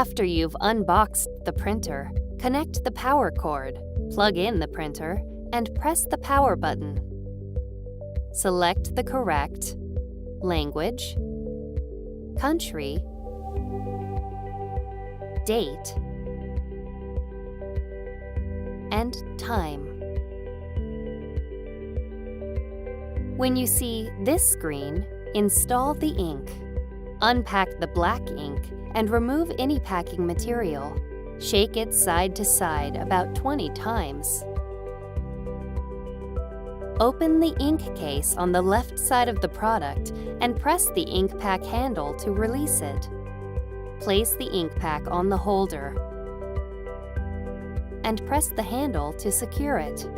After you've unboxed the printer, connect the power cord, plug in the printer, and press the power button. Select the correct language, country, date, and time. When you see this screen, install the ink. Unpack the black ink and remove any packing material. Shake it side to side about 20 times. Open the ink case on the left side of the product and press the ink pack handle to release it. Place the ink pack on the holder and press the handle to secure it.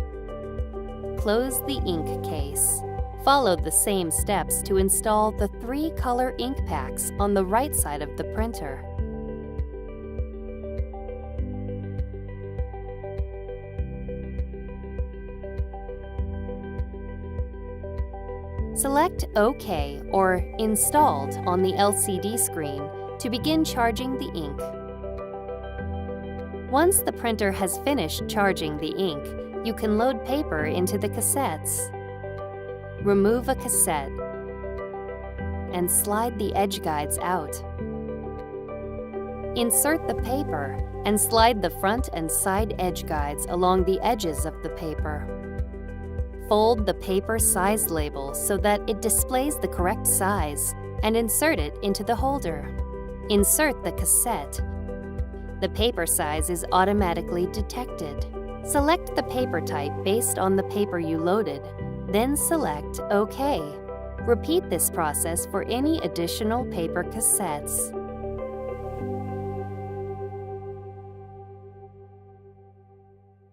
Close the ink case. Follow the same steps to install the 3 color ink packs on the right side of the printer. Select OK or Installed on the LCD screen to begin charging the ink. Once the printer has finished charging the ink, you can load paper into the cassettes. Remove a cassette and slide the edge guides out. Insert the paper and slide the front and side edge guides along the edges of the paper. Fold the paper size label so that it displays the correct size and insert it into the holder. Insert the cassette. The paper size is automatically detected. Select the paper type based on the paper you loaded, then select OK. Repeat this process for any additional paper cassettes.